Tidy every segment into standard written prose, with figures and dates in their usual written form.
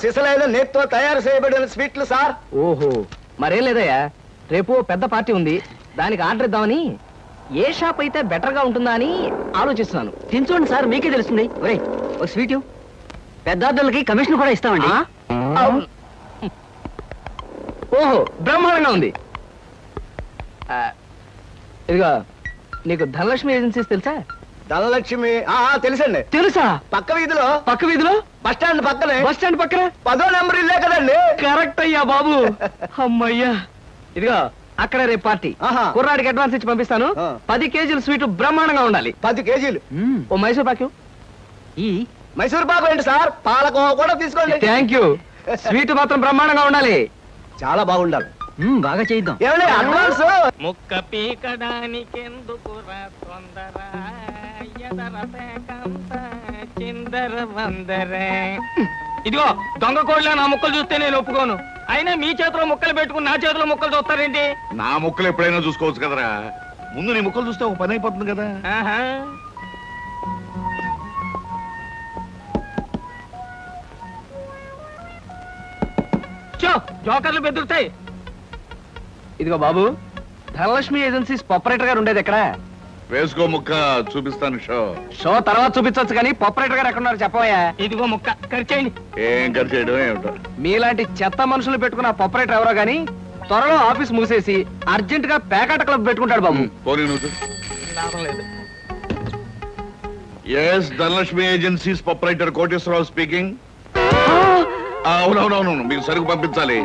సిసలైన నేతితో తయారు చేయబడిన స్వీట్లు సార్. ఓహో, మరేం లేదయ్యా, రేపు పెద్ద పార్టీ ఉంది, దానికి ఆర్డర్ ఇద్దామని. ఏ షాప్ అయితే బెటర్ గా ఉంటుందా అని ఆలోచిస్తున్నాను. తినచూడండి సార్, మీకే తెలుస్తుంది. ఒరే, ఒక స్వీట్ పెద్ద ఆర్డర్లకి కమిషన్ కూడా ఇస్తామండి. ఓహో, బ్రహ్మాండంగా ఉంది. ఇదిగో, నీకు ధనలక్ష్మి ఏజెన్సీస్ తెలుసా? ధనలక్ష్మి తెలుసండి. తెలుసా? పక్క వీధిలో బస్ స్టాండ్ పక్కనే. 10వ నెంబర్ ఇల్లే కదండి. కరెక్ట్ అయ్యా బాబు. అమ్మయ్యా. ఇదిగో, అక్కడ రేపు పార్టీ. కుర్రాడికి అడ్వాన్స్ ఇచ్చి పంపిస్తాను. 10 కేజీలు స్వీట్ బ్రహ్మాండంగా ఉండాలి. 10 కేజీలు. ఓ మైసూర్ పాకు. ఈ మైసూర్ పాకు ఏంటి సార్? పాలకోవా కూడా తీసుకోండి. Thank you. స్వీట్ మాత్రం బ్రహ్మాండంగా ఉండాలి. చాలా బాగుండాలి. బాగా చేద్దాం. ఏమండి అడ్వాన్స్? ముక్క పీకడానికెందుకురా తొందర, చిందర వందరే. ఇదిగో, దొంగ కోళ్ళ నా ముక్కలు చూస్తే నేను ఒప్పుకోను. అయినా మీ చేతిలో ముక్కలు పెట్టుకుని నా చేతిలో ముక్కలు చూస్తారేంటి? నా ముక్కలు ఎప్పుడైనా చూసుకోవచ్చు కదరా. ముందు నీ ముక్కలు చూస్తే ఒక పని అయిపోతుంది కదా. జోకర్లు బెదురుతాయి. ఇదిగో బాబు, ధనలక్ష్మి ఏజెన్సీస్ ఆపరేటర్ గారు ఉండేది ఎక్కడ? వేసుకో ముక్క, చూపిస్తాను. షో తర్వాత చూపించవచ్చు కానీ ఆపరేటర్ గారు ఎక్కడున్నారు చెప్పవయ్యా. ఇదిగో ముక్క, ఖర్చేయండి. ఏం ఖర్చు చేయడం ఏమిటో. మీలాంటి చెత్త మనుషులు పెట్టుకున్న ఆపరేటర్ ఎవరో గానీ త్వరలో ఆఫీస్ మూసేసి అర్జెంట్ గా పేకాట క్లబ్ పెట్టుకుంటాడు బాబు. పోనీ నువ్వు. Yes, Dhanalakshmi agencies operator Koteswara Rao speaking. అవునవునవును, మీకు సరుకు పంపించాలి.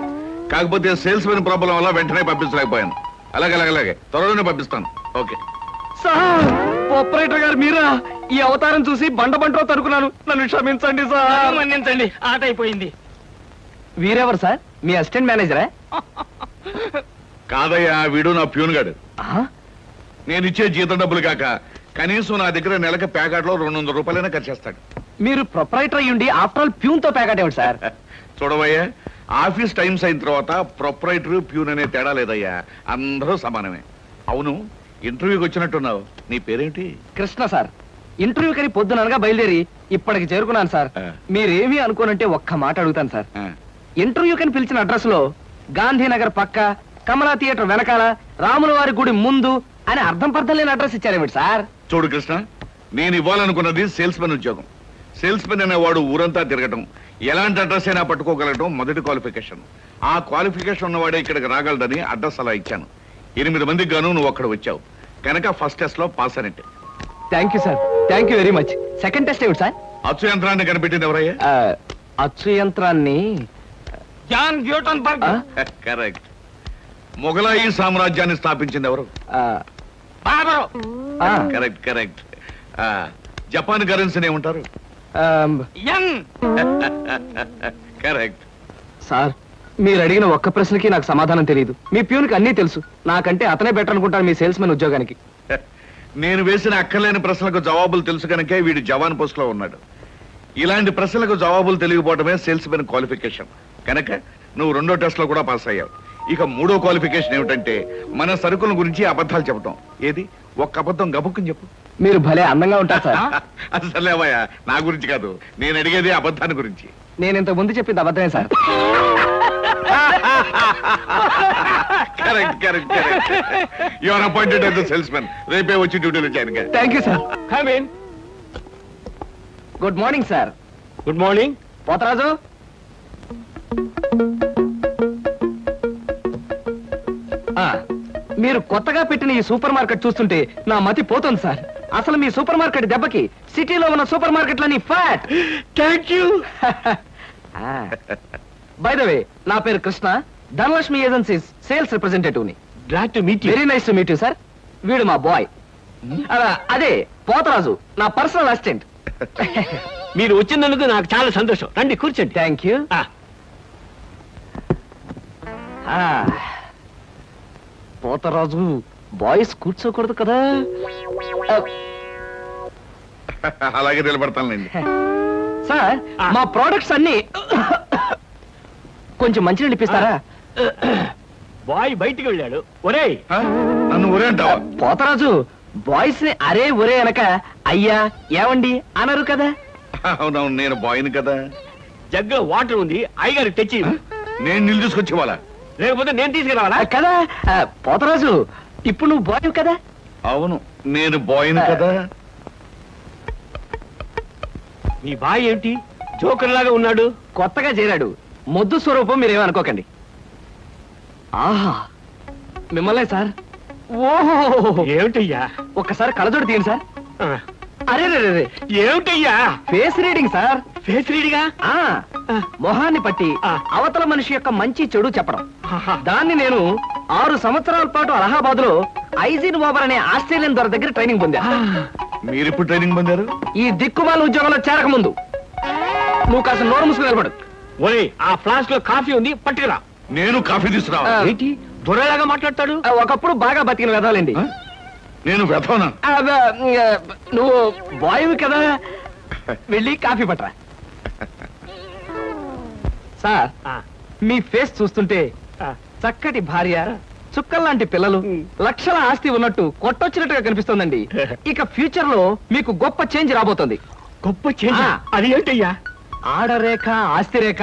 కాకపోతే సేల్స్ మెన్ ప్రాబ్లం వల్ల వెంటనే పంపించలేకపోయాను. అలాగే త్వరలోనే పంపిస్తాను. Okay sir. ఆపరేటర్ గారు మీరా? ఈ అవతారం చూసి బంటో తరుకున్నాను. నన్ను క్షమించండి సార్. మన్నించండి, ఆట అయిపోయింది. వీరెవరు సార్? మీ అసిస్టెంట్ మేనేజరా? కాదయ్యా, వీడు నా ప్యూన్ గాడు. నేను ఇచ్చే జీతం డబ్బులు కాక కనీసం నా దగ్గర నెలకి ప్యాకెట్లో 200 రూపాయలైనా ఖర్చేస్తాడు. మీరు ప్రొపరైటర్ అయ్యుండి ఆఫ్టర్ ఆల్ ప్యూన్ తో ప్యాకెట్ ఏమిటి సార్? చూడవయ్యా, ఆఫీస్ టైమ్స్ అయిన తర్వాత ప్రొపరైటర్ ప్యూన్ అనే తేడా లేదయ్యా, అందరూ సమానమే. అవును, ఇంటర్వ్యూకి వచ్చినట్టున్నావు. నీ పేరేంటి? కృష్ణ సార్. ఇంటర్వ్యూ కని పొద్దుననగా బయలుదేరి ఇప్పటికి చేరుకున్నాను సార్. మీరేమీ అనుకోనంటే ఒక్క మాట అడుగుతాను సార్. ఇంటర్వ్యూ కని పిలిచిన అడ్రస్ లో గాంధీనగర్ పక్క, కమలా థియేటర్ వెనకాల, రాముల వారి గుడి ముందు అని అర్థం పర్థం లేని అడ్రస్ ఇచ్చారేమిటి సార్? చూడు కృష్ణ, నేను ఇవ్వాలనుకున్నది సేల్స్ మెన్ ఉద్యోగం. సేల్స్ మెన్ అనేవాడు ఊరంతా తిరగటం, ఎలాంటి అడ్రస్ అయినా పట్టుకోగలగటం మొదటి క్వాలిఫికేషన్. ఆ క్వాలిఫికేషన్ ఉన్నవాడే ఇక్కడికి రాగలడని అడ్రస్ అలా ఇచ్చాను. 8 మందికి గాను నువ్వు అక్కడ వచ్చావు కనుక ఫస్ట్ టెస్ట్ లో పాస్ అనేట్టు. Thank you sir, thank you very much. Second test ఏమిటి సార్? అచ్చు యంత్రాన్ని కనిపెట్టింది ఎవరయ్యా? అచ్చు యంత్రాన్ని జాన్ గ్యూటన్బర్గ్. కరెక్ట్. మొఘలాయి సామ్రాజ్యాన్ని స్థాపించింది ఎవరు? బాబరు. కరెక్ట్. జపాన్ కరెన్సీని ఏమంటారు? కరెక్ట్. సార్, మీరు అడిగిన ఒక్క ప్రశ్నకి నాకు సమాధానం తెలియదు. మీ ప్యూన్కి అన్నీ తెలుసు. నాకంటే అతనే బెటర్ అనుకుంటాను మీ సేల్స్ మెన్ ఉద్యోగానికి. నేను వేసిన అక్కర్లేని ప్రశ్నలకు జవాబులు తెలుసు కనుకే వీడు జవాన్ పోస్ట్ లో ఉన్నాడు. ఇలాంటి ప్రశ్నలకు జవాబులు తెలియకపోవడమే సేల్స్ మెన్ క్వాలిఫికేషన్. కనుక నువ్వు 2వ టెస్ట్ లో కూడా పాస్ అయ్యావు. ఇక 3వ క్వాలిఫికేషన్ ఏమిటంటే మన సరుకుల గురించి అబద్ధాలు చెప్పడం. ఏది? ఒక్క అబద్ధం గబుక్కుని చెప్పు. మీరు భలే అందంగా ఉంటారు సార్. అసలేవయ్యా, నా గురించి కాదు, నేను అడిగేది అబద్ధాన్ని గురించి. నేను ఇంతకు ముందు చెప్పింది అబద్ధమే sir. Correct. You are appointed as the salesmen. రేపే వచ్చి డ్యూటీలో జాయిన్ గా. Thank you sir. Come in. Good morning sir. Good morning. Potharaju. మీరు కొత్తగా పెట్టిన ఈ సూపర్ మార్కెట్ చూస్తుంటే నా మతి పోతుంది సార్. అసలు మీ సూపర్ మార్కెట్ దెబ్బకి సిటీలో ఉన్న సూపర్ మార్కెట్లన్నీ fat. Thank you. By the way, నా పేరు Krishna, Dhanalakshmi agencies sales representative ని. Glad to meet you. Very nice to meet you sir. వీడు మా బాయ్. అదే పోతరాజు, నా పర్సనల్ అసిస్టెంట్. మీరు వచ్చినందుకు నాకు చాలా సంతోషం. రండి కూర్చోండి. Thank you. పోతరాజు, బాయ్స్ కూర్చోకూడదు కదా. అలాగే నిలబడతానండి. సార్, మా ప్రోడక్ట్స్ అన్ని కొంచెం మంచినీళ్ళు ఇప్పిస్తారా? బాయ్ బయటికి వెళ్ళాడు. ఒరేయ్, నన్ను ఒరే అంటావా? పోతరాజు, బాయ్స్ ని అరే ఒరే అనక అయ్యా ఏమండి అనరు కదా. అవునవును, నేను బాయ్ని కదా. జగ్గులో వాటర్ ఉంది, అయ్యగారు తెచ్చి. నేను నీళ్ళు తీసుకొచ్చి వాళ్ళ లేకపోతే నేను తీసుకురావాలా? కదా పోతరాజు, ఇప్పుడు నువ్వు బాయ్ కదా? అవును, నేను బాయ్ను కదా. మీ బాయ్ ఏంటి జోకర్ లాగా ఉన్నాడు? కొత్తగా చేరాడు, మొద్దు స్వరూపం, మీరేమనుకోకండి. ఆహా, మిమ్మల్నే సార్. ఓహో, ఏమిటయ్యా? ఒక్కసారి కళ్ళజోడు తీయండి సార్. ఆ, అరే రే, ఏమిటయ్యా? Face reading sir. ఫేస్ రీడిగా? ఆ మొహాన్ని పట్టి ఆ. అవతల మనిషి యొక్క మంచి చెడు చెప్పడం. ఆహా. దాన్ని నేను 6 సంవత్సరాల పాటు అలహాబాద్ లో ఐజిన్ బాబర్ అనే ఆస్ట్రేలియన్ దొర దగ్గర ట్రైనింగ్ పొందా. మీరెప్పుడు ట్రైనింగ్ పొందారు? ఈ దిక్కుమాల ఉద్యోగంలో చేరక ముందు. నువ్వు కాస్త నోరు మూసుకుని నిలబడు. ఒరే, ఆ ఫ్లాస్క్ లో కాఫీ ఉంది, పట్టుకురా. నేను కాఫీ తీసుకురావా? ఏంటి దొరలాగా మాట్లాడతాడు? ఒకప్పుడు బాగా బతికిన వెదాలండి. నేను వెతవనా? నువ్వు బాయ్వి కదా, వెళ్ళి కాఫీ పట్టరా. సార్, ఆ, మీ ఫేస్ చూస్తుంటే ఆ. చక్కటి భార్య, చుక్కల్లాంటి పిల్లలు, లక్షల ఆస్తి ఉన్నట్టు కొట్టొచ్చినట్టుగా కనిపిస్తోందండి. ఇక ఫ్యూచర్ లో మీకు గొప్ప చేంజ్ రాబోతుంది. గొప్ప చేంజ్. ఆ. అది ఏంటయ్యా? ఆడరేఖ, ఆస్తి రేఖ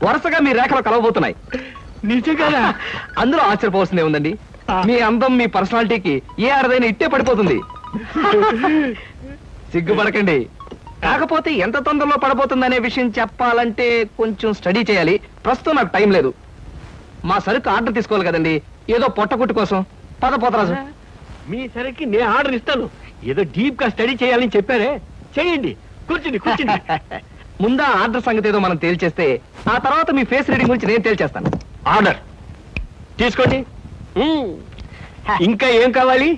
వరుసగా మీ రేఖలో కలవబోతున్నాయి. నిజంగా? అందులో ఆశ్చర్యపోవాల్సిందే ఉందండి. ఆ. మీ అందం, మీ పర్సనాలిటీకి ఏ ఆడదైనా ఇట్టే పడిపోతుంది. సిగ్గుపడకండి. కాకపోతే ఎంత తొందరలో పడబోతుందనే విషయం చెప్పాలంటే కొంచెం స్టడీ చేయాలి. ప్రస్తుతం నాకు టైం లేదు. మా సరుకు ఆర్డర్ తీసుకోవాలి కదండి, ఏదో పొట్టకుట్టు కోసం. పద పోతరాజు. మీ సరికి నేను ఆర్డర్ ఇస్తాను. ఏదో డీప్ గా స్టడీ చేయాలని చెప్పారే, చేయండి. కూర్చుని కూర్చుని. ముందా ఆర్డర్ సంగతి ఏదో మనం తేల్చేస్తే ఆ తర్వాత మీ ఫేస్ రీడింగ్ గురించి నేను తేల్చేస్తాను. ఆర్డర్ తీసుకోండి. ఇంకా ఏం కావాలి?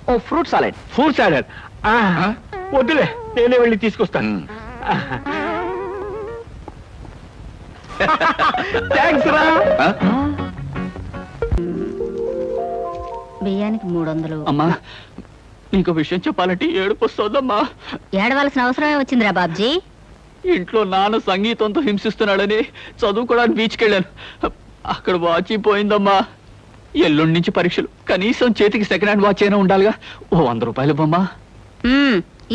ఓ ఫ్రూట్ సాలెడ్. Fruit salad. వద్దులే, నేనే వెళ్ళి తీసుకొస్తాను. థ్యాంక్స్ రా. బియ్యానికి 300. అమ్మా, నీకు విషయం చెప్పాలంటే ఏడుపు వస్తోందమ్మా. ఏడవలసిన అవసరమే వచ్చిందిరా బాబ్జీ. ఇంట్లో నాన్న సంగీతంతో హింసిస్తున్నాడని చదువుకోవడానికి బీచ్కి వెళ్ళాను. అక్కడ వాచ్ పోయిందమ్మా. ఎల్లుండి నుంచి పరీక్షలు, కనీసం చేతికి సెకండ్ హ్యాండ్ వాచ్ అయినా ఉండాలిగా. ఓ 100 రూపాయలు బొమ్మా.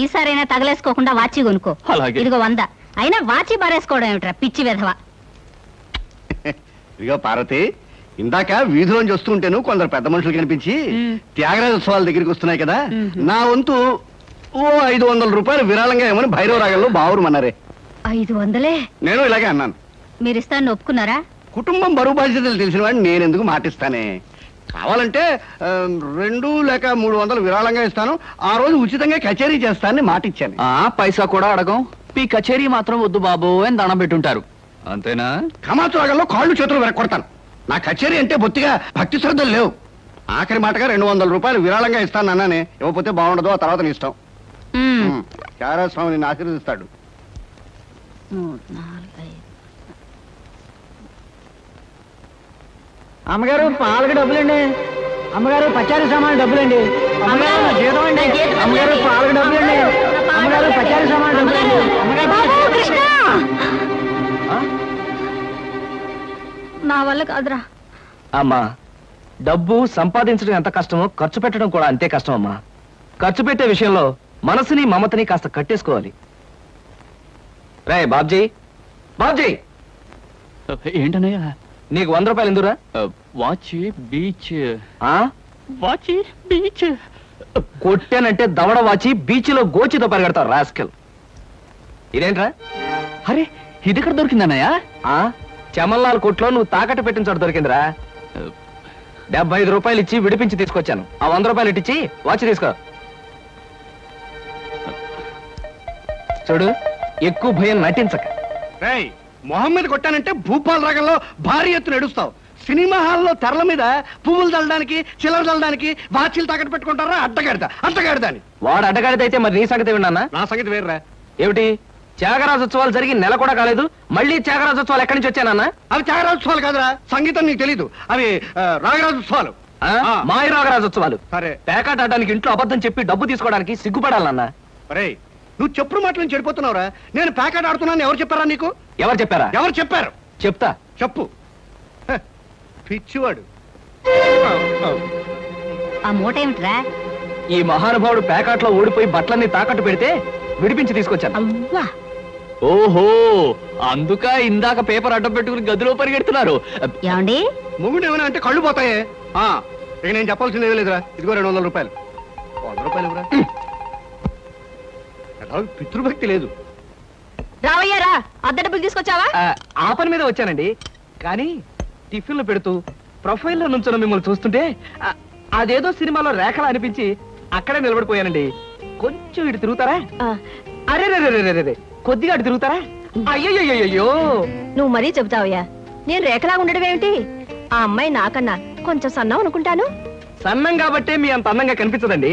ఈసారైనా తగలేసుకోకుండా వాచి కొనుక్కో. అలాగే. ఇదిగో 100. అయినా వాచి బారేసుకోవడం ఏమిట్రా పిచ్చి విధవ. ఇదిగో పార్వతి, ఇందాక వీధిలోంచి వస్తుంటేను కొందరు పెద్ద మనుషులు కనిపించి త్యాగరాజోత్సవాల దగ్గరికి వస్తున్నాయి కదా, నా వంతు ఓ 500 రూపాయలు విరాళంగా ఏమని భైరవ రాగంలో బావురమన్నారే. 500? నేను ఇలాగే అన్నాను. మీరిస్తాను ఒప్పుకున్నారా? కుటుంబం బరువు బాధ్యతలు తెలిసిన వాడిని నేను ఎందుకు మాటిస్తానే. కావాలంటే 2 లేక 300 విరాళంగా ఇస్తాను. ఆ రోజు ఉచితంగా కచేరీ చేస్తానని మాటిచ్చాను. పైసా కూడా అడగం. మీ కచేరీ మాత్రం వద్దు బాబు అని దండం పెట్టుంటారు, అంతేనా? కమాతు రాగంలో కాళ్ళు చేతులు వెరక్కొడతాను. నా కచేరీ అంటే బొత్తిగా భక్తి శ్రద్ధలు లేవు. ఆఖరి మాటగా 200 రూపాయలు విరాళంగా ఇస్తాను అన్నానే. ఇవ్వకపోతే బాగుండదు, ఆ తర్వాత నీ ఇష్టం. చారాస్వామి నిన్ను ఆశీర్వదిస్తాడు. 3, 4, 5. అమ్మగారు పాలకు డబ్బులండి. అమ్మగారు పచారీ సామాన్ డబ్బులండి. అమ్మగారు నా జీతం అండి. అమ్మగారు పాలకు డబ్బులండి. అమ్మగారు పచారీ సామాన్ డబ్బులండి. నా వల్ల కాదురా. అమ్మా, డబ్బు సంపాదించడం ఎంత కష్టమో ఖర్చు పెట్టడం కూడా అంతే కష్టం అమ్మా. ఖర్చు పెట్టే విషయంలో మనసుని మమతని కాస్త కట్టేసుకోవాలి. రే బాబ్జీ, బాబ్జీ, ఏంటనయ్యా? నీకు 100 రూపాయలు ఎందురా? Watch beach. ఆ? వాచ్ బీచ్ కొట్టానంటే దవడ వాచి బీచ్లో గోచితో పరిగెడతావు రాస్కెల్. ఇదేంట్రా? అరే, ఇది ఎక్కడ దొరికిందన్నయ్యా? ఆ చమల్లాల్ కొట్లో నువ్వు తాకట్టు పెట్టిన చోట దొరికిందిరా. 75 రూపాయలు ఇచ్చి విడిపించి తీసుకొచ్చాను. ఆ 100 రూపాయలు ఇట్టించి వాచ్ తీసుకో. చూడు, ఎక్కువ భయం నటించక. రేయ్, మొహం మీద కొట్టానంటే భూపాల్ రాగంలో భారీ ఎత్తున ఎడుస్తావు. సినిమా హాల్లో తెరల మీద పువ్వులు చల్లడానికి, చిల్లర చల్లడానికి వాచీలు తాకట్టు పెట్టుకుంటారా? అడ్డగాడిదా అని. వాడు అడ్డగాడిదైతే మరి నీ సంగతి విన్నానా? నా సంగతి వేర్రా. ఏమిటి, త్యాగరాజోత్సవాలు జరిగి నెల కూడా కాలేదు, మళ్ళీ త్యాగరాజోత్సవాలు ఎక్కడి నుంచి వచ్చానన్నా? అవి త్యాగరాజోత్సవాలు కాదురా, సంగీతం నీకు తెలీదు. అవి రాగరాజోత్సవాలు. మాయ రాగరాజోత్సవాలు. సరే, పేకాట ఆడడానికి ఇంట్లో అబద్ధం చెప్పి డబ్బు తీసుకోవడానికి సిగ్గుపడాలన్నా? రేయ్, నువ్వు చెప్పుడు మాటలు చెడిపోతున్నావురా. నేను ప్యాకెట్ ఆడుతున్నాను ఎవరు చెప్పారా నీకు? ఎవరు చెప్పారా? ఎవరు చెప్పారు? చెప్తా, చెప్పు. హ, పిచ్చివాడు. ఆ మూట ఏమిట్రా? ఈ మహానుభావుడు పేకాట్లో ఓడిపోయి బట్టలన్నీ తాకట్టు పెడితే విడిపించి తీసుకొచ్చాను. అవ్వా, ఓహో అందుక ఇందాక పేపర్ అడ్డం పెట్టుకుని గదిలో పరిగెడుతున్నారు. ఏమండి మొగుడు ఏమైనా అంటే కళ్ళు పోతాయే. ఇక నేను చెప్పాల్సింది ఏమీ లేదురా. ఇదిగో 200 రూపాయలు. 100 రూపాయలు ఇవ్వరా. పితృభక్తి లేదు. రావయ్యారా అద్దె డబ్బులు తీసుకొచ్చావా? ఆ పని మీద వచ్చానండి. కానీ టిఫిన్లు పెడుతూ ప్రొఫైల్లో నుంచున్న మిమ్మల్ని చూస్తుంటే అదేదో సినిమాలో రేఖలా అనిపించి అక్కడే నిలబడిపోయానండి. కొంచెం ఇటు తిరుగుతారా? అరే రే కొద్దిగా అటు తిరుగుతారా? అయ్యో నువ్వు మరీ చెబుతావయ్యా. నేను రేఖలాగా ఉండడం ఏమిటి? ఆ అమ్మాయి నాకన్నా కొంచెం సన్నం అనుకుంటాను. సన్నం కాబట్టే మీ అంత అందంగా కనిపించదండి.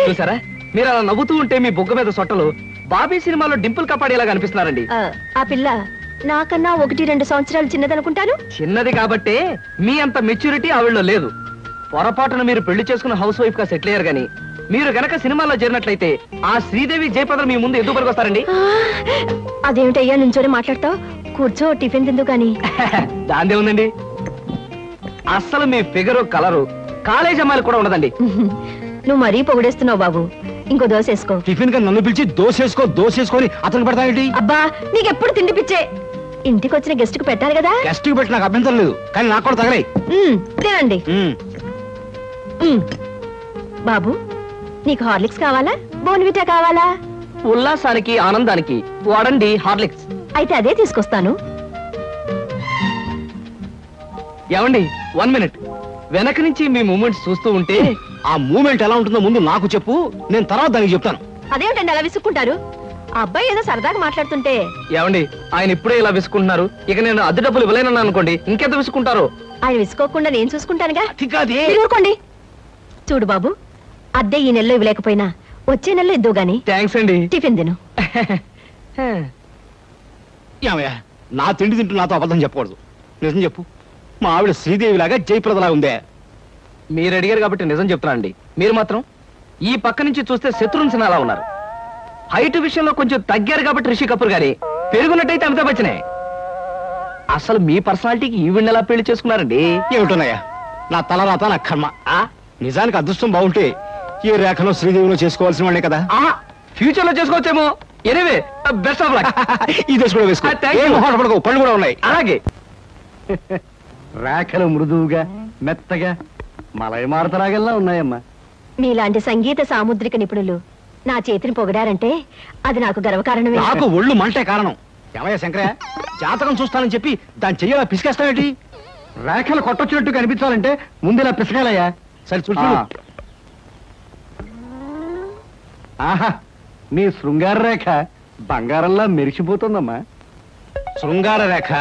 చూసారా, మీరు అలా నవ్వుతూ ఉంటే మీ బొగ్గ మీద సొట్టలు బాబీ సినిమాలో డింపుల్ కపాడేలా కనిపిస్తున్నారండి. ఆ పిల్ల నాకన్నా 1-2 సంవత్సరాలు చిన్నదనుకుంటాను. చిన్నది కాబట్టే మీ అంత మెచ్యూరిటీ ఆవిడలో లేదు. పొరపాటున మీరు పెళ్లి చేసుకున్న హౌస్ వైఫ్ గా సెటిల్ అయ్యారు గానీ మీరు గనక సినిమాలో చేరినట్లయితే ఆ శ్రీదేవి జయప్రద మీ ముందు ఎందుకు పనికొస్తారండి? అదేమిటయ్యా నుంచోనే మాట్లాడతావు? కూర్చో, టిఫిన్ తిందు గాని. దాందే ఉందండి. అస్సలు మీ ఫిగరు కలరు కాలేజ్ అమ్మాయిలు కూడా ఉండదండి. నువ్వు మరీ పొగిడేస్తున్నావు బాబు. ఇంకో దోశ వేసుకో. టిఫిన్ గా నన్ను పిలిచి దోసేసుకొని అతను పెడతానండి. అబ్బా నీకెప్పుడు తిండి పిచ్చే. ఇంటికి వచ్చిన గెస్ట్ కు పెట్టాలి కదా. గెస్ట్ కి పెట్టి నాకు అభ్యంతరం లేదు, కానీ నాకు కూడా తగలే. తినండి. బాబు నీకు హార్లిక్స్ కావాలా, బోన్విటా కావాలా? ఉల్లాసానికి ఆనందానికి వాడండి హార్లిక్స్. అయితే అదే తీసుకొస్తాను. ఏమండి 1 మినిట్. వెనక నుంచి మీ మూమెంట్స్ చూస్తూ ఉంటే ఆ మూమెంట్ ఎలా ఉంటుందో ముందు నాకు చెప్పు, నేను తర్వాత దానికి చెప్తాను. అదేమిటండి అలా విసుక్కుంటారు? ఆ అబ్బాయి ఏదో సరదాగా మాట్లాడుతుంటే. ఏమండి ఆయన ఇప్పుడే ఇలా విసుకుంటున్నారు, ఇక నేను అద్దె డబ్బులు ఇవ్వలేనన్నా అనుకోండి ఇంకెంత విసుకుంటారు. ఆయన విసుకోకుండా నేను చూసుకుంటానుగా. అది మీరు ఊరుకోండి. చూడు బాబు, అద్దె ఈ నెలలో ఇవ్వలేకపోయినా వచ్చే నెలలో ఇద్దు గాని. థ్యాంక్స్ అండి. టిఫిన్ తిను. ఏమయ్యా, నా తిండి తింటూ నాతో అబద్ధం చెప్పకూడదు. నిజం చెప్పు, మా ఆవిడ శ్రీదేవిలాగా జయప్రదలా ఉందే? మీరు అడిగారు కాబట్టి నిజం చెప్తున్నా అండి. మీరు మాత్రం ఈ పక్క నుంచి చూస్తే శత్రుఘ్న సిన్హా ఉన్నారు. హైట్ విషయంలో కొంచెం తగ్గారు కాబట్టి రిషి కపూర్ గారి, పెరుగున్నట్టయితే అమితాబ్ బచ్చనే. అసలు మీ పర్సనాలిటీకి ఈవిడ ఎలా పెళ్లి చేసుకున్నారండి? ఏమిటోనయ్యా, నా తలరాత నా కర్మ. నిజానికి అదృష్టం బాగుంటే ఏ రేఖలో శ్రీదేవిలో చేసుకోవాల్సిన వాళ్ళే కదా. ఫ్యూచర్ లో చేసుకోవచ్చేమో. Anyway best of luck. ఈ దశ కూడా వేసుకో. పళ్ళు కూడా ఉన్నాయి. అలాగే. రేఖలు మృదువుగా మెత్తగా మలయమారుతరాగల్లా ఉన్నాయమ్మా. మీలాంటి సంగీత సాముద్రిక నిపుణులు నా చేతిని పొగిడారంటే అది నాకు గర్వకారణమే. నాకు ఒళ్ళు మంటే కారణం. ఏమయ్యా శంకరయ్య, జాతకం చూస్తానని చెప్పి దాన్ని చెయ్యాలా పిసికేస్తావేంటి? రేఖలు కొట్టొచ్చినట్టు కనిపించాలంటే ముందు ఇలా పిసకాలయ్యా. సరే చూడు. ఆహా, నీ శృంగార రేఖ బంగారంలా మెరిసిపోతుందమ్మా. శృంగార రేఖ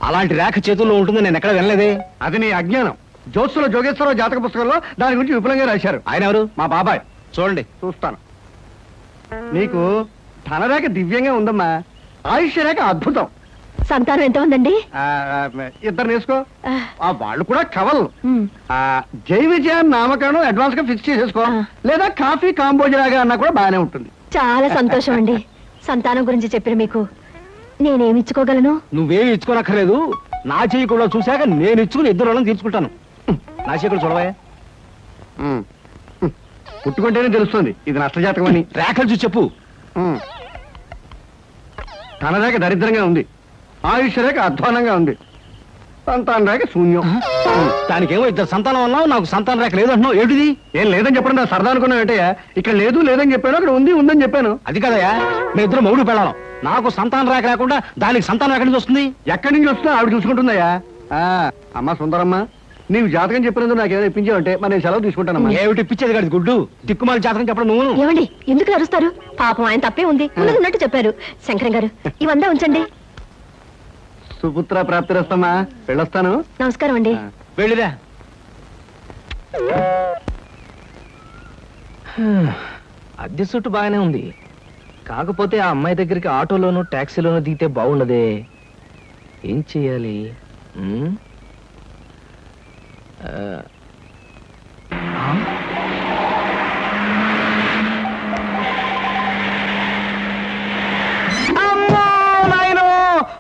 అలాంటి రేఖ చేతుల్లో ఉంటుందని నేను ఎక్కడ వినలేదే. అది నీ అజ్ఞానం. జోత్సుల జోగేశ్వరరావు జాతక పుస్తకంలో దాని గురించి విపులంగా రాశారు. ఆయన ఎవరు? మా బాబాయ్. చూడండి. చూస్తాను. నీకు ధనరేఖ దివ్యంగా ఉందమ్మా. ఆయుష్య రేఖ అద్భుతం. సంతానం ఎంత ఉందండి? 2 వేసుకో. వాళ్ళు కూడా కవలు. ఉమ్. జై విజయాన్ని నామకరణం అడ్వాన్స్ గా ఫిక్స్ చేసేసుకో. లేదా కాఫీ కాంబోజలాగా అన్నా కూడా బాగానే ఉంటుంది. చాలా సంతోషం అండి. సంతానం గురించి చెప్పిన మీకు నేనేమి ఇచ్చుకోగలను? నువ్వేమి ఇచ్చుకోనక్కర్లేదు. నా చెయ్యి కూడా చూశాక నేను ఇచ్చుకుని 2 రోజులను తీర్చుకుంటాను. నా చెయ్యి కూడా చూడవా. పుట్టుకుంటేనే తెలుస్తుంది ఇది నష్టజాతకం అని. రేఖలు చూసి చెప్పు. ధనరేఖ దరిద్రంగా ఉంది. ఆయుష్ రేఖ అధ్వానంగా ఉంది. సంతాన రేఖ శూన్యం. దానికేమో 2 సంతానం అన్నావు, నాకు సంతాన రేఖ లేదంటున్నావు. ఏమిటిది? ఏం లేదని చెప్పడం నా సరదా అనుకున్నావు ఏంటయ్యా? ఇక్కడ లేదు లేదని చెప్పాను, అక్కడ ఉంది ఉందని చెప్పాను. అది కదయ్యా, మీ ఇద్దరు మొగుడు పెళ్ళాం. నాకు సంతాన రేఖ లేకుండా దానికి సంతానం ఎక్కడి నుంచి వస్తుంది? ఎక్కడి నుంచి వస్తుందో ఆవిడ చూసుకుంటుందయ్యా. అమ్మా సుందరమ్మ, నీవు జాతకం చెప్పినందుకు నాకు ఏదో ఇప్పించావంటే మరి నేను సెలవు తీసుకుంటానమ్మా. ఏమిటి ఇప్పించేది కాదు గుడ్డు, దిక్కుమాలి జాతకం చెప్పడం నువ్వు. ఏమండి ఎందుకు అరుస్తారు? పాపం ఆయన తప్పే ఉంది, ఉన్నట్టు చెప్పారు. శంకరం గారు ఇవంతా ఉంచండి. సుపుత్ర ప్రాప్తిరస్తమ్మా. వెళ్ళొస్తాను. నమస్కారం అండి. వెళ్ళిరా. అద్దె సుట్టు బాగానే ఉంది, కాకపోతే ఆ అమ్మాయి దగ్గరికి ఆటోలోను టాక్సీలోను దిగితే బాగుండదే. ఏం చెయ్యాలి?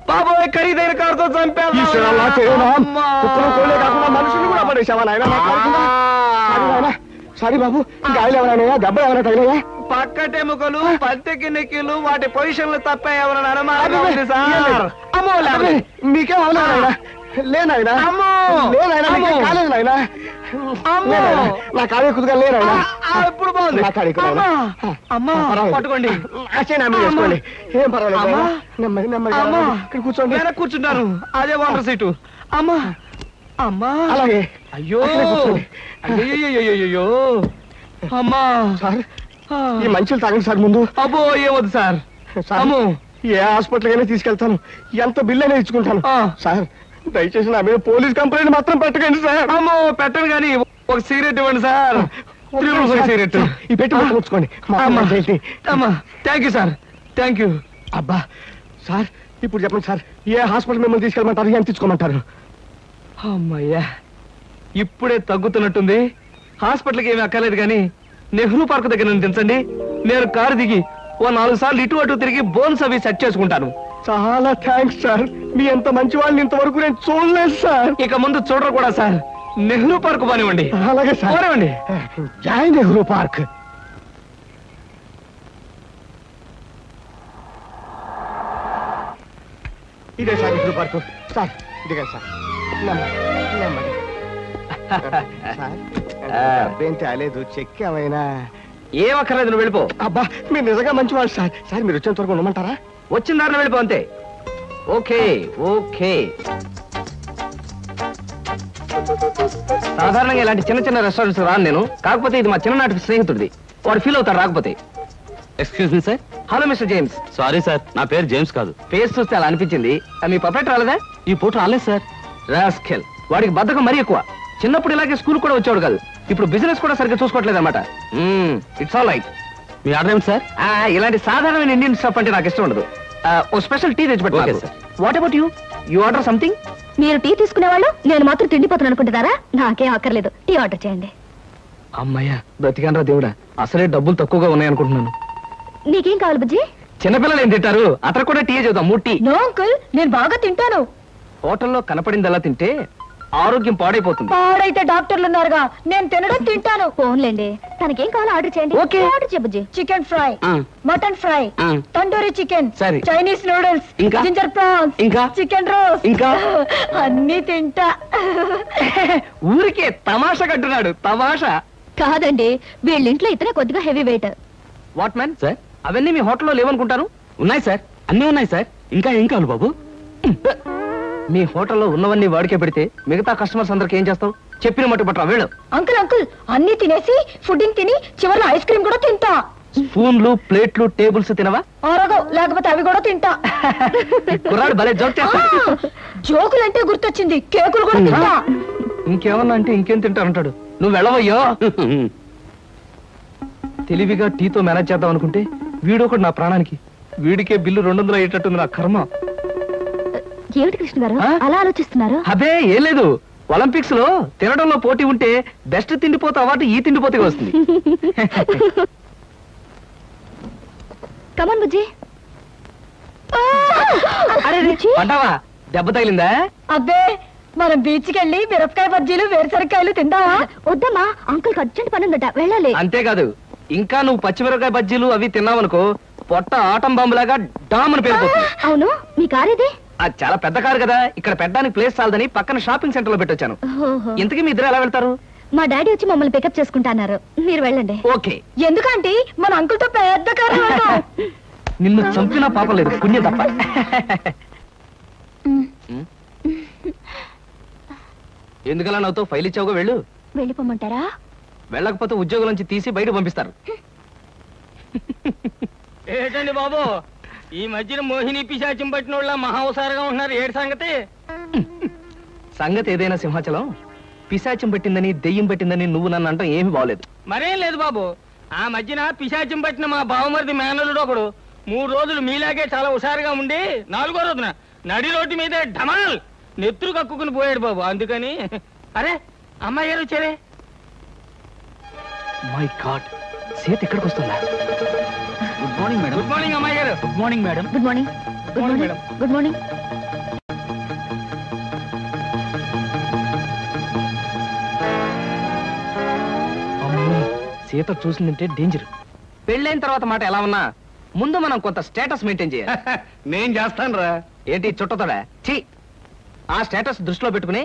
బాబోయ్, ఖరీదైన కారుతో చంపాను. మనుషులు కూడా పడేసావా నాయన? సారీ బాబు, గాయలు ఎవరైనా దెబ్బలు ఎవరైనా తగిలాయా? పక్కటెముకలు పత్తికి నెక్కిలు వాటి పొజిషన్లు తప్ప ఎవరైనా అనుమానంగా ఉంది సార్. అమ్మో లేవలే. మీకేం అవలేదా? లేనాయనా అమ్మో. లేనాయనా, మీకేం కాలేదు నాయనా. అమ్మో. లేనాయనా, నా కాడే కుదుగా లేనాయనా. ఇప్పుడు బాగుంది. నా కాడే కుదుగా. అమ్మా పట్టుకోండి. చేసుకోండి, ఏం పర్వాలేదు. అమ్మా. నెమ్మది నెమ్మది అమ్మా. ఇక్కడ కూర్చోండి. వేరే కూర్చుంటాను, అదే వాటర్ సీటు. అమ్మా అమ్మా. అలాగే. అయ్యో అక్కడే కూర్చోండి. అయ్యో అమ్మా. సార్, ఈ మంచులు తాగండి సార్ ముందు. అబ్బో ఏమొద్దు సార్. సార్, అమ్మో. ఏ హాస్పిటల్ అయినా తీసుకెళ్తాను, ఎంత బిల్ అయినా ఇచ్చుకుంటాను. ఆ. సార్, దయచేసి నా మీద పోలీస్ కంప్లైంట్ మాత్రం పెట్టకండి సార్. అమ్మో పెట్టను కానీ ఒక సిగరెట్ ఇవ్వండి సార్. సిగరెట్ ఈ పెట్టి ముట్టుకోండి. అమ్మా thank you sir, thank you. అబ్బా సార్, ఇప్పుడు చెప్పండి సార్, ఏ హాస్పిటల్ మిమ్మల్ని తీసుకెళ్ళమంటారు, ఎంత తీసుకోమంటారు? అమ్మయ్యా ఇప్పుడే తగ్గుతున్నట్టుంది. హాస్పిటల్కి ఏమీ అక్కర్లేదు కానీ నెహ్రూ పార్క్ దగ్గర నుంచి దించండి. నేను కారు దిగి ఓ 4 సార్లు ఇటు అటు తిరిగి బోన్స్ అవి సెట్ చేసుకుంటాను. చాలా థ్యాంక్స్ సార్, మీ ఎంత మంచి వాళ్ళని ఇంతవరకు నేను చూడలేదు సార్. ఇక ముందు చూడరు కూడా సార్. నెహ్రూ పార్క్ బానివ్వండి. అలాగే సార్. పోనివ్వండి. జై నెహ్రూ పార్క్. ఇదే సార్ నెహ్రూ పార్క్. సార్ ఇదిగా సార్, నెమ్మది నెమ్మది. సార్, డబ్బేం తేలేదు, చెక్ ఏమైనా? ఏం అక్కర్లేదు, నువ్వు వెళ్ళిపో. అబ్బా మీరు నిజంగా మంచివాళ్ళు సార్. సార్ మీరు వచ్చేంత వరకు ఉండమంటారా? వచ్చిన దారిలో వెళ్ళిపో అంతే. Okay okay. సాధారణంగా ఇలాంటి చిన్న చిన్న రెస్టారెంట్స్ రాను నేను. కాకపోతే ఇది మా చిన్ననాటి స్నేహితుడిది, వాడు ఫీల్ అవుతాడు రాకపోతే. Excuse me sir. Hello mister James. Sorry sir, నా పేరు జేమ్స్ కాదు. ఫేస్ చూస్తే అలా అనిపించింది. మీ పర్ఫెక్ట్ రాలేదా? ఈ పూట రాలేదు సార్. రాస్కెల్, వాడికి బద్ధకం మరీ ఎక్కువ. చిన్నప్పుడు ఇలాగే స్కూల్ కూడా వచ్చాడు కాదు, ఇప్పుడు బిజినెస్ కూడా సరిగ్గా చూసుకోవట్లేదు అనమాట. It's all right. Me order ఏమిటి సార్? ఇలాంటి సాధారణమైన ఇండియన్ స్టఫ్ అంటే నాకు ఇష్టం ఉండదు. ఓ స్పెషల్ టీ తెచ్చి Okay, పెట్టు. sir. What about you? You order something? మీరు టీ తీసుకునేవాళ్ళు, నేను మాత్రం తిండిపోతాను అనుకుంటున్నారా? నాకేం అక్కర్లేదు, టీ ఆర్డర్ చేయండి. అమ్మయ్యా బ్రతికానరా దేవుడా, అసలే డబ్బులు తక్కువగా ఉన్నాయనుకుంటున్నాను. నీకేం కావాలి బుజ్జి? చిన్నపిల్లలు ఏం తింటారు, అతను కూడా టీ చేద్దాం. 3 టీ. నో అంకుల్, నేను బాగా తింటాను. హోటల్లో కనపడిందల్లా తింటే ఆరోగ్యం పాడైపోతుంది. పాడైతే డాక్టర్లు ఉన్నారుగా, నేను తినడం తింటాను. ఫోన్లేండి, తనకేం కావాలో ఆర్డర్ చేయండి. ఓకే. ఆర్డర్ చేయ బుజ్జి. చికెన్ ఫ్రై, ఆ. మటన్ ఫ్రై, ఆ. తండూరి చికెన్, సరే. చైనీస్ నూడిల్స్, ఇంకా? జింజర్ ప్రాన్స్, ఇంకా? చికెన్ రోస్ట్, ఇంకా? అన్ని తింటా. ఊరికే తమాషా కట్టున్నాడు, తమాషా. కాదండి, వీళ్ళింట్లో ఇతనే కొద్దిగా heavy weight. What man sir, అవన్నీ మీ హోటల్లో లేవనుకుంటాను. ఉన్నాయి సార్, అన్నీ ఉన్నాయి సార్. ఇంకా ఏం కావాలి బాబు? మీ హోటల్లో ఉన్నవన్నీ వాడికే పెడితే మిగతా కస్టమర్స్ అందరికి ఏం చేస్తావు? చెప్పిన మట్టు పట్టరా వెళ్ళు. అంకుల్ అంకుల్, అన్ని తినేసి ఫుడ్డింగ్ తిని చివరిలో ఐస్ క్రీమ్ కూడా తింటా. స్పూన్లు ప్లేట్లు టేబుల్స్ తినవా? ఆరోగో, లేకపోతే అవి కూడా తింటా. కుర్రాడు భలే జోక్ చేస్తాడు. జోకులంటే గుర్తొచ్చింది, కేకులు కూడా తింటా. ఇంకేమన్నా అంటే ఇంకేం తింటారంటాడు. నువ్వు వెళ్ళవయ్యో. తెలివిగా టీతో మేనేజ్ చేద్దాం అనుకుంటే వీడొకడు నా ప్రాణానికి. వీడికే బిల్లు 200 అయ్యేటట్టుంది నా కర్మ. ఏమిటి కృష్ణ గారు ఆ? అలా ఆలోచిస్తున్నారు? అదే ఏం లేదు, ఒలింపిక్స్ లో తినడంలో పోటీ ఉంటే బెస్ట్ తిండిపోతే అవార్డు ఈ తిండిపోతే వస్తుంది. కమన్ బుజ్జి. అరే పడ్డావా? దెబ్బ తగిలిందా? అబ్బే, మనం బీచ్ కి వెళ్ళి మిరపకాయ బజ్జీలు వేరుసరికాయలు తిందామా? వద్దమ్మా, అంకుల్ అర్జెంట్ పని ఉందట, వెళ్ళాలి. అంతేకాదు, ఇంకా నువ్వు పచ్చిమిరపకాయ బజ్జీలు అవి తిన్నావనుకో పొట్ట ఆటం బాంబులాగా డామ్ అని పేరుపోతుంది. అవును, మీ కార్ ఇది? అది చాలా పెద్ద కారు కదా, ఇక్కడ పెట్టడానికి ప్లేస్ చాలదని పక్కన షాపింగ్ సెంటర్ లో పెట్టొచ్చాను. ఓహో. ఇంతకీ మీ ఇద్దరు ఎలా వెళ్తారు? మా డాడీ వచ్చి మమ్మల్ని పికప్ చేసుకుంటున్నారు, మీరు వెళ్ళండి. ఓకే. ఎందుకంటే మన అంకుల్ తో పెద్ద కారు వెళ్దాం. నిన్ను చంపినా పాపం లేదు, పుణ్యం తప్ప. ఎందుకలా నవ్వుతో ఫైల్ ఇచ్చావుగా, వెళ్ళు. వెళ్ళిపోమంటారా? వెళ్ళకపోతే ఉద్యోగం నుంచి తీసి బయట పంపిస్తారు. ఏంటండి బాబు, ఈ మధ్యన మోహిని పిశాచం పట్టిన వాళ్ళ మహావసారగా ఉంటున్నారు, ఏడు సంగతి? సంగతి ఏదైనా సింహాచలం, పిశాచం పెట్టిందని దెయ్యం పెట్టిందని నువ్వు నన్ను అంటాం ఏమీ బాగలేదు. మరేం లేదు బాబు, ఆ మధ్యన పిశాచం పట్టిన మా బావమరిది మేనలుడు ఒకడు 3 రోజులు మీలాగే చాలా హుషారుగా ఉండి 4వ రోజున నడి రోడ్డు మీదే ఢమాల్ నెత్తురు కక్కుకుని పోయాడు బాబు. అందుకని అరే అమ్మాయి గారు వచ్చారే. మై గాడ్, సీత ఇక్కడికి వస్తుందా? Good morning madam. Good morning అమ్మాయి గారు. Good morning madam. Good morning. Good morning madam. Good morning. అమ్మో, సీత చూసిందంటే డేంజర్. పెళ్ళైన తర్వాత మాట ఎలా ఉన్నా ముందు మనం కొంత స్టేటస్ మెయింటైన్ చేయాలి. నేను చేస్తాను రా. ఏంటి చుట్టతోడా? ఛీ, ఆ స్టేటస్ దృష్టిలో పెట్టుకుని